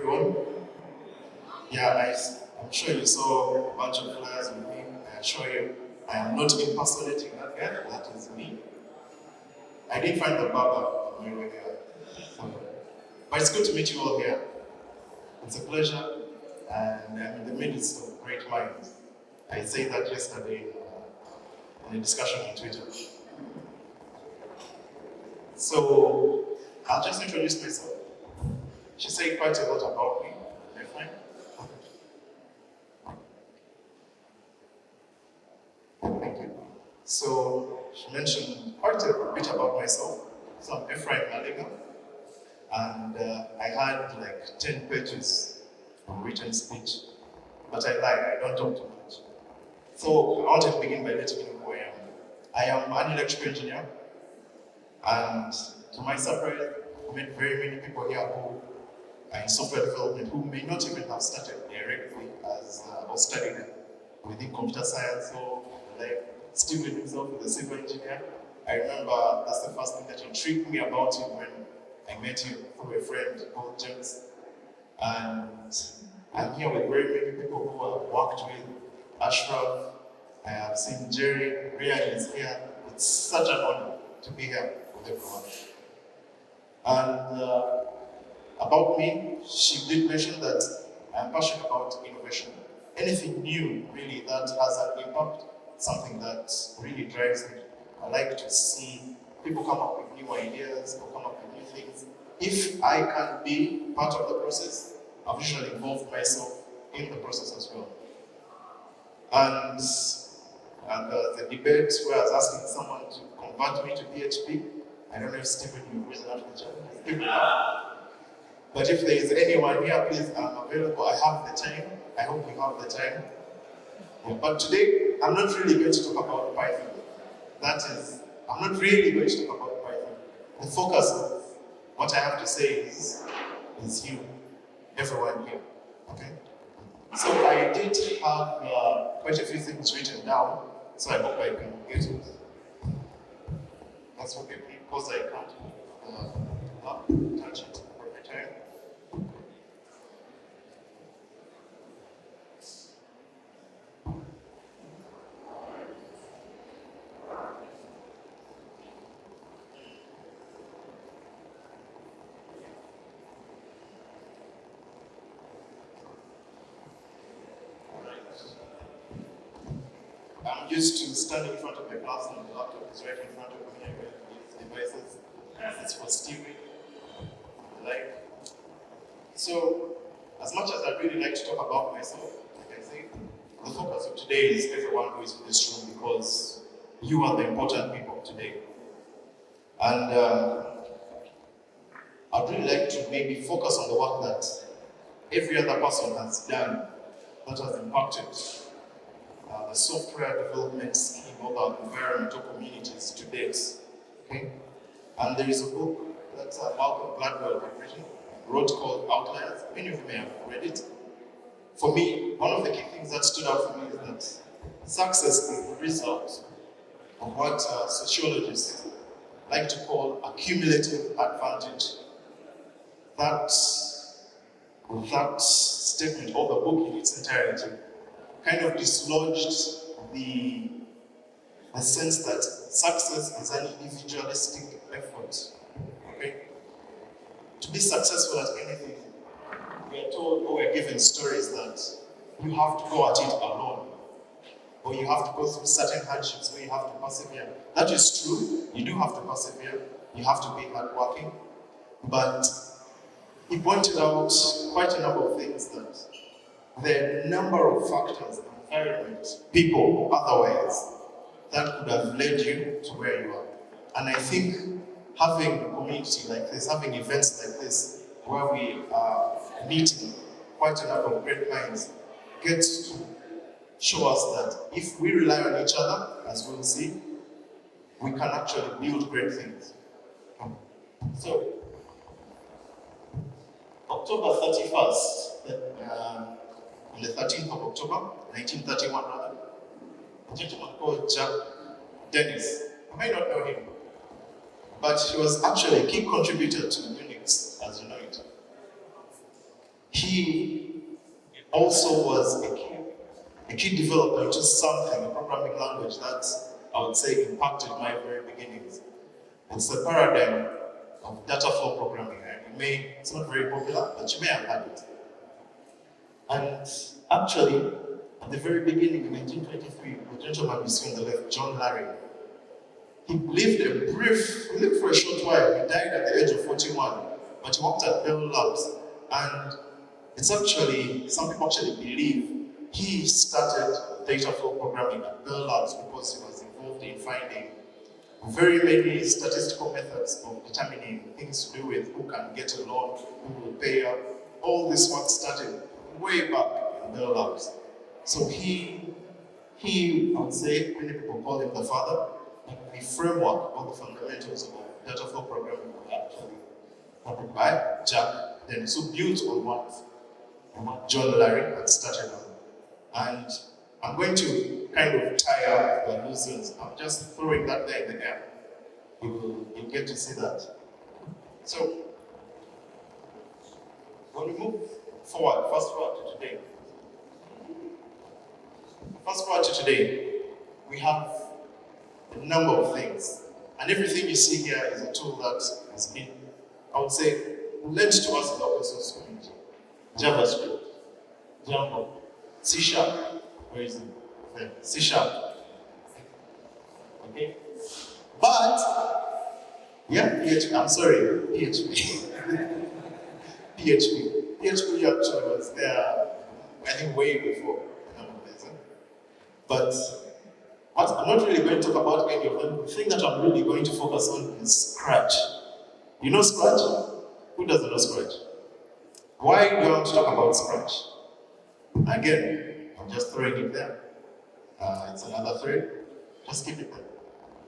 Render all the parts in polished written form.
everyone. Yeah, I'm sure you saw a bunch of flyers with me. I assure you, I am not impersonating that guy. That is me. I did find the barber on my way here. But it's good to meet you all here. It's a pleasure, and I'm in the midst of great minds. I said that yesterday in a discussion on Twitter. So, I'll just introduce myself. She said quite a lot about me, Ephraim. Thank you. So, she mentioned quite a bit about myself. So, I'm Ephraim Malinga, and I had like 10 pages of written speech, but I lie, I don't talk too much. So, I want to begin by letting you know who I am. I am an electrical engineer, and to my surprise, I met very many people here who are in software development who may not even have started directly as or studied within computer science, or like Steven himself is a civil engineer. I remember that's the first thing that intrigued me about him when I met him through a friend called James. And I'm here with very many people who I've worked with. Ashraf, I have seen Jerry, Ryan is here. It's such an honor to be here with everyone. And about me, she did mention that I'm passionate about innovation. Anything new, really, that has an impact, something that really drives me. I like to see people come up with new ideas or come up with new things. If I can be part of the process, I've usually involved myself in the process as well. And the debate where I was asking someone to convert me to PHP, I don't know if Stephen will reason out the challenge. But if there is anyone here, please, I'm available. I have the time. I hope you have the time. Yeah, but today, I'm not really going to talk about Python. I'm not really going to talk about Python. The focus of what I have to say is you, everyone here. Okay? So I did have quite a few things written down, so I hope I can get it. That's okay, because I can't touch it every time. I'm used to standing in front of my class and the laptop is right in front of me. I use devices. It's for steering. So, as much as I really like to talk about myself, like I say, the focus of today is everyone who is in this room, because you are the important people today. And I'd really like to maybe focus on the work that every other person has done that has impacted the software development scheme of our environmental communities to date. Okay? And there is a book that Malcolm Gladwell wrote called Outliers. Many of you may have read it. For me, one of the key things that stood out for me is that success is the result of what sociologists like to call accumulative advantage. That statement, or the book in its entirety, kind of dislodged the sense that success is an individualistic effort. Okay? To be successful at anything, we are told, or we're given stories that you have to go at it alone, or you have to go through certain hardships where you have to persevere. That is true, you do have to persevere, you have to be hardworking, but he pointed out quite a number of things, that there are a number of factors, environment, people, or otherwise, that could have led you to where you are. And I think having a community like this, having events like this, where we are meeting quite a number of great minds, gets to show us that if we rely on each other, as we'll see, we can actually build great things. So, October 31st, on the 13th of October, 1931 rather, a gentleman called Jack Dennis. You may not know him, but he was actually a key contributor to Unix as you know it. He also was a key developer into something, a programming language that I would say impacted my very beginnings. It's the paradigm of data flow programming. It's not very popular, but you may have had it. And actually, at the very beginning in 1923, the gentleman you see on the left, John Larry, he lived for a short while. He died at the age of 41, but he worked at Bell Labs. And it's actually, some people actually believe he started data flow programming at Bell Labs because he was involved in finding very many statistical methods of determining things to do with who can get a loan, who will pay up. All this work started way back in Bell Labs. So he, I would say, many people call him the father. The framework, all the fundamentals of data flow programming were actually covered by Jack. Then so built on what John Larry had started on. And I'm going to kind of tie up the loose ends. I'm just throwing that there in the air. You'll get to see that. So, when we move forward, fast forward to today, we have a number of things. And everything you see here is a tool that has been, I would say, lent to us in the open source community. JavaScript, Django, C#, where is it? C#. Okay? But, yeah, PHP, I'm sorry, PHP. PHP actually was there, I think, way before. But I'm not really going to talk about any of them. The thing that I'm really going to focus on is Scratch. You know Scratch? Who doesn't know Scratch? Why do I want to talk about Scratch? Again, I'm just throwing it there. It's another thread. Just keep it there.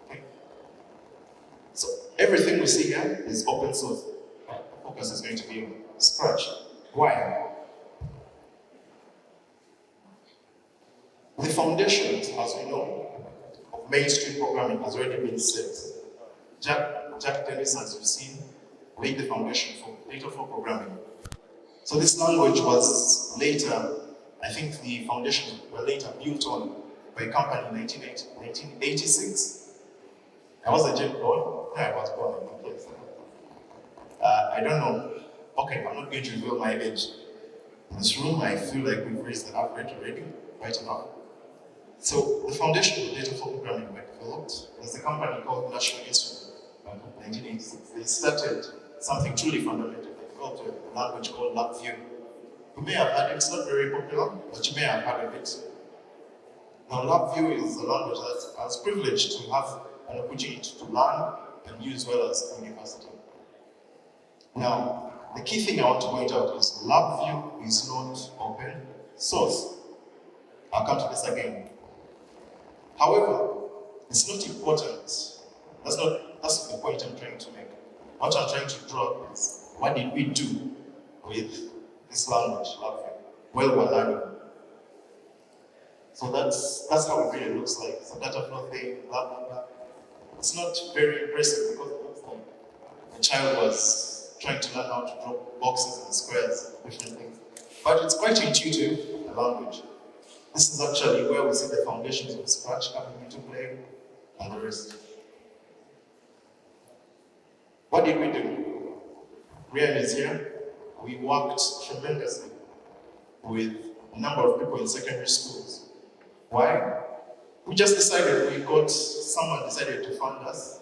Okay? So everything we see here is open source. The focus is going to be on Scratch. Why? The foundations, as we know, of mainstream programming has already been set. Jack Dennis, as you've seen, laid the foundation for data flow programming. So this language was later, I think the foundations were later built on by a company in 1986. I was born. I was born in the place. I don't know. Okay, I'm not going to reveal my age. In this room, I feel like we've raised the average already, quite enough. So the foundation of data flow programming were developed. There's a company called National Instrument in 1986. They started something truly fundamental. They developed a language called LabVIEW. You may have heard it, it's not very popular, but you may have heard of it. Now LabVIEW is a language that I was privileged to have an opportunity to learn and use well as a university. Now, the key thing I want to point out is LabVIEW is not open source. I'll come to this again. However, it's not important. That's the point I'm trying to make. What I'm trying to draw is, what did we do with this language, LabVIEW, while we're learning? So that's how it really looks like. It's a data flow thing, blah, blah, blah. It's not very impressive because it looks like a child was trying to learn how to draw boxes and squares, different things. But it's quite intuitive, the language. This is actually where we see the foundations of Scratch coming into play and the rest. What did we do? Ryan is here. We worked tremendously with a number of people in secondary schools. Why? We just decided, someone decided to fund us,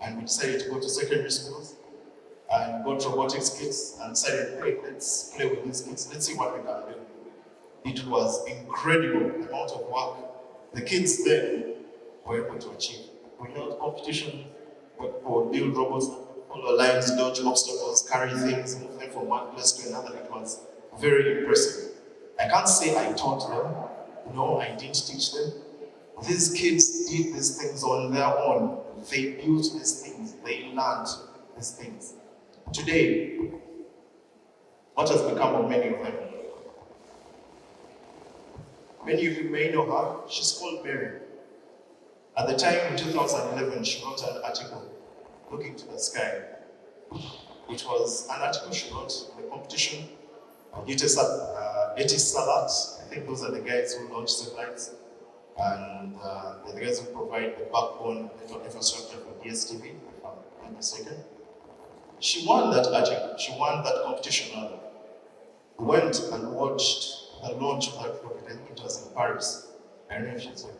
and we decided to go to secondary schools and got robotics kits and decided, hey, let's play with these kids, let's see what we can do. It was incredible amount of work the kids then were able to achieve. We held competitions where people would build robots that would follow lines, dodge obstacles, carry things, move them from one place to another. It was very impressive. I can't say I taught them. No, I didn't teach them. These kids did these things on their own. They built these things. They learned these things. Today, what has become of many of them? Many of you may know her. She's called Mary. At the time in 2011, she wrote an article looking to the sky. It was an article she wrote in a competition Etisalat, I think those are the guys who launch satellites, and they're the guys who provide the backbone network infrastructure for DSTV, if I'm not mistaken. She won that article, she won that competition rather. Went and watched the launch of that rocket, I think it was in Paris. I don't know if she's there.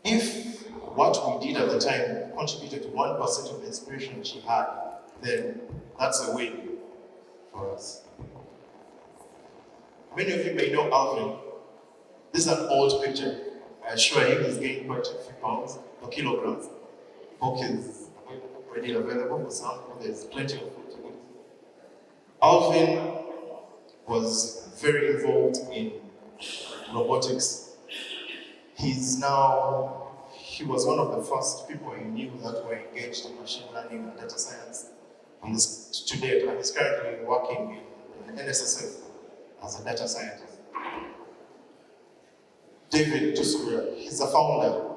If what we did at the time contributed to 1% of the inspiration she had, then that's a win for us. Many of you may know Alvin. This is an old picture. I assure him he's gained quite a few pounds or kilograms. Book is already available for some, there's plenty of food to eat. Alvin was very involved in robotics. He was one of the first people he knew that were engaged in machine learning and data science. And to date, and he's currently working in NSSF as a data scientist. David Tuscura, he's a founder.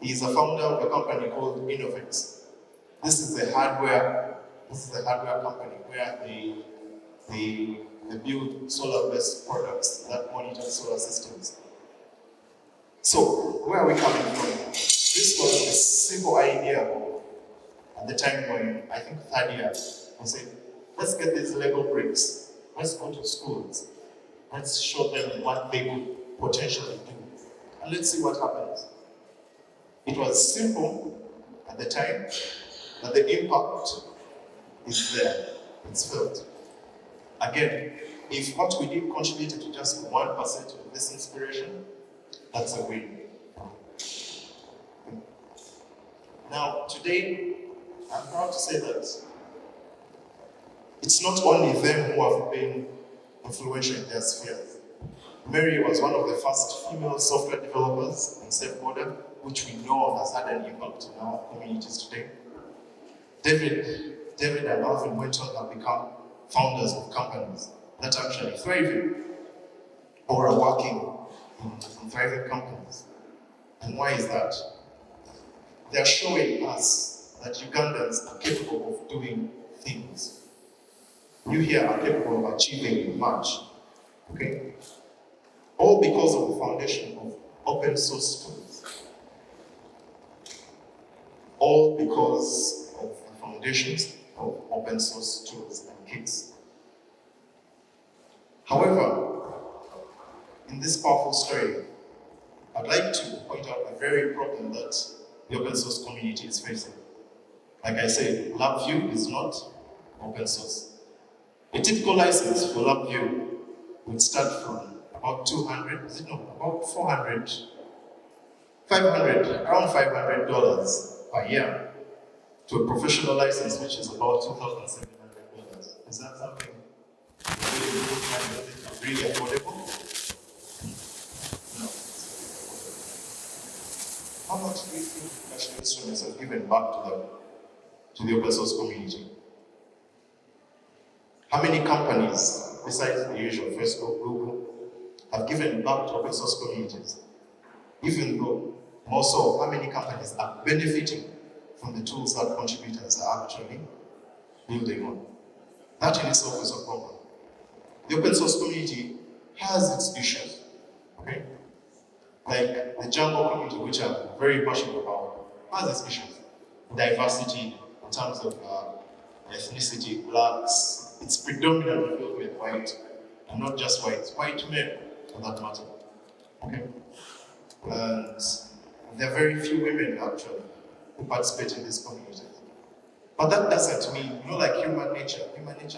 He's a founder of a company called Innovators. This is a hardware company where they build solar-based products that monitor solar systems. So, where are we coming from? This was a simple idea at the time when, I think third year, we said, let's get these Lego bricks, let's go to schools, let's show them what they could potentially do, and let's see what happens. It was simple at the time, but the impact is there, it's felt. Again, if what we did contributed to just 1% of this inspiration, that's a win. Now, today, I'm proud to say that it's not only them who have been influential in their spheres. Mary was one of the first female software developers in Safe Border, which we know has had an impact in our communities today. David and Alvin went on and become founders of companies that are actually thriving or are working in thriving companies. And why is that? They're showing us that Ugandans are capable of doing things. You here are capable of achieving much. Okay? All because of the foundation of open source tools. All because of the foundations of open source tools and kits. However, in this powerful story, I'd like to point out a very problem that the open source community is facing. Like I said, LabVIEW is not open source. A typical license for LabVIEW would start from about 200, about 400, 500, around $500 per year to a professional license, which is about $2,700. Is that something really affordable? No. How much do you think national instruments have given back to the open source community? How many companies, besides the usual Facebook, Google, have given back to open source communities? Even though, more so, how many companies are benefiting from the tools that contributors are actually building on? That in itself is a problem. The open source community has its issues, okay? Like the Django community, which I'm very passionate about, has its issues. Diversity in terms of ethnicity, blacks, it's predominantly filled with white, and not just white men, for that matter, okay? And there are very few women, actually, who participate in this community. But that doesn't mean, like human nature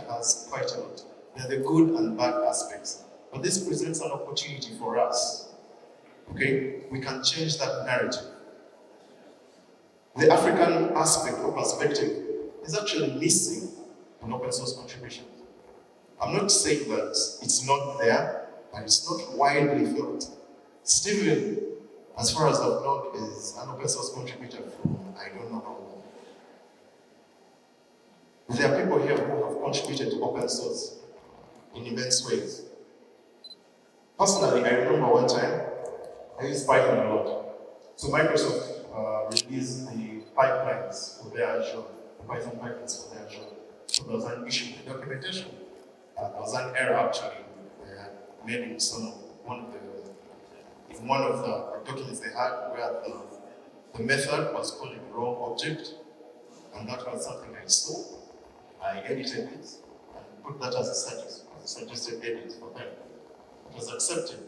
has quite a lot. There are the good and bad aspects. But this presents an opportunity for us. Okay? We can change that narrative. The African aspect or perspective is actually missing in open source contributions. I'm not saying that it's not there, but it's not widely felt. Stephen, as far as I've known, is an open source contributor from I don't know how long. There are people here who have contributed to open source in immense ways. Personally, I remember one time, I used Python a lot. So Microsoft released the pipelines for their Azure, the Python pipelines for their Azure. So there was an issue with the documentation. There was an error actually they had made in one of the documents they had where the method was called the wrong object, and that was something I saw. I edited it and put that as a suggested edit for them. It was accepted.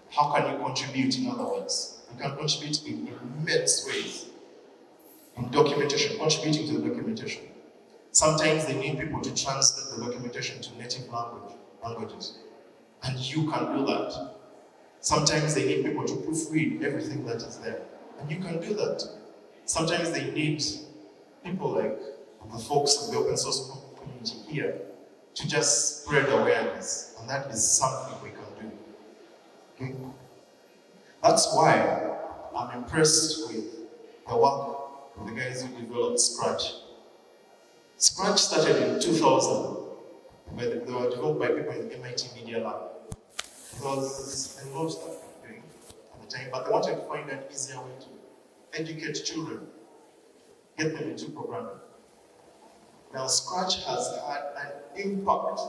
How can you contribute, in other words? You can contribute in immense ways in documentation, contributing to the documentation. Sometimes they need people to translate the documentation to native languages, and you can do that. Sometimes they need people to proofread everything that is there, and you can do that. Sometimes they need people like the folks of the open source community here to just spread awareness, and that is something we can do. Okay? That's why I'm impressed with the work of the guys who developed Scratch. Scratch started in 2000. They were developed by people in the MIT Media Lab. There was a lot of stuff doing at the time, but they wanted to find an easier way to educate children, get them into programming. Now, Scratch has had an impact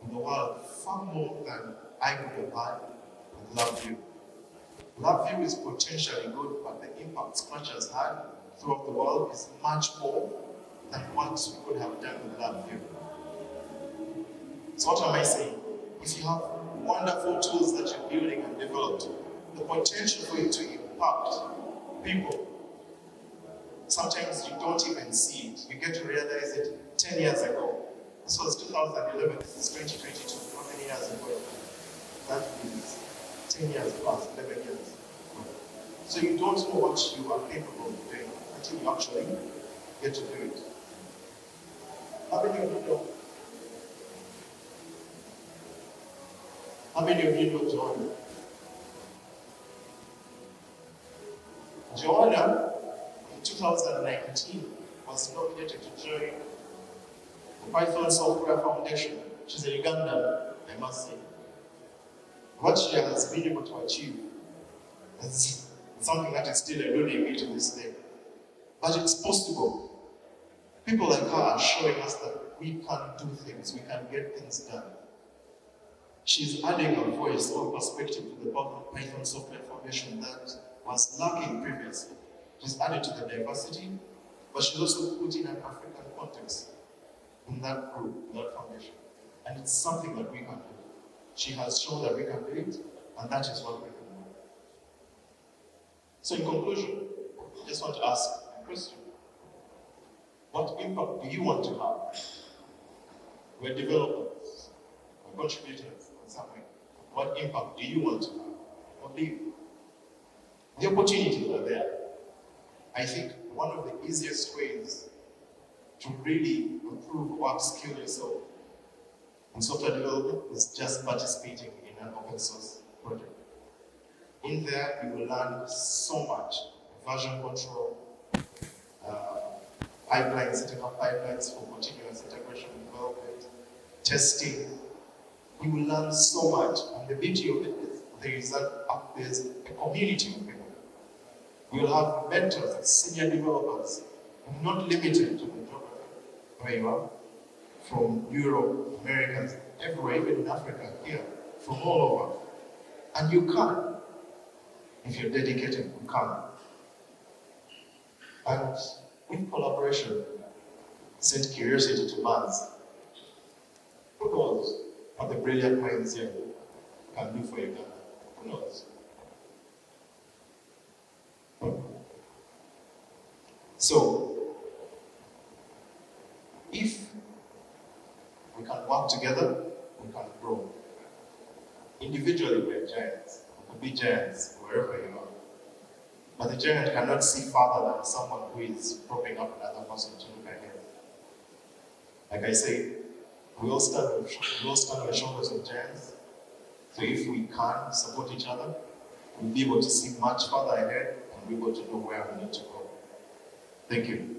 in the world far more than I could have had with LabVIEW. LabVIEW is potentially good, but the impact Scratch has had throughout the world is much more than what we could have done with LabVIEW. So what am I saying? If you have wonderful tools that you're building and developed, the potential for you to impact people, sometimes you don't even see it. You get to realize it 10 years ago. This was 2011, this is 2022. How many years ago? That is 10 years plus, 11 years. So you don't know what you are capable of doing until you actually get to do it. How many of you know? How many of you know Joanna? Joanna, in 2019, was nominated to join the Python Software Foundation. She's a Ugandan, I must say. What she has been able to achieve is something that is still eluding me to this day. But it's possible. People like her are showing us that we can do things, we can get things done. She's adding a voice or perspective to the Python Software Foundation that was lacking previously. She's added to the diversity, but she's also put in an African context in that group, in that foundation. And it's something that we can do. She has shown that we can do it, and that is what we can do. So in conclusion, I just want to ask a question. What impact do you want to have? We're developers, we're contributors in some way. What impact do you want to have? What do you? The opportunities are there. I think one of the easiest ways to really improve or upskill yourself in software development is just participating in an open source project. In there, you will learn so much. Version control, pipelines, setting up pipelines for continuous integration development, testing. You will learn so much. And the beauty of it is there's a community of people. You'll have mentors and senior developers, not limited to the geography where you are, from Europe, Americas, everywhere, even in Africa, here, from all over. And you can, if you're dedicated, you can. And with collaboration, send curiosity to Mars. Who knows what the brilliant minds here can do for Uganda? Who knows? So, if we can work together, we can grow. Individually, we're giants. We could be giants wherever you are. But the giant cannot see farther than someone who is propping up another person to look ahead. Like I say, we all stand on the shoulders of giants. So if we can support each other, we'll be able to see much further ahead and be able to know where we need to go. Thank you.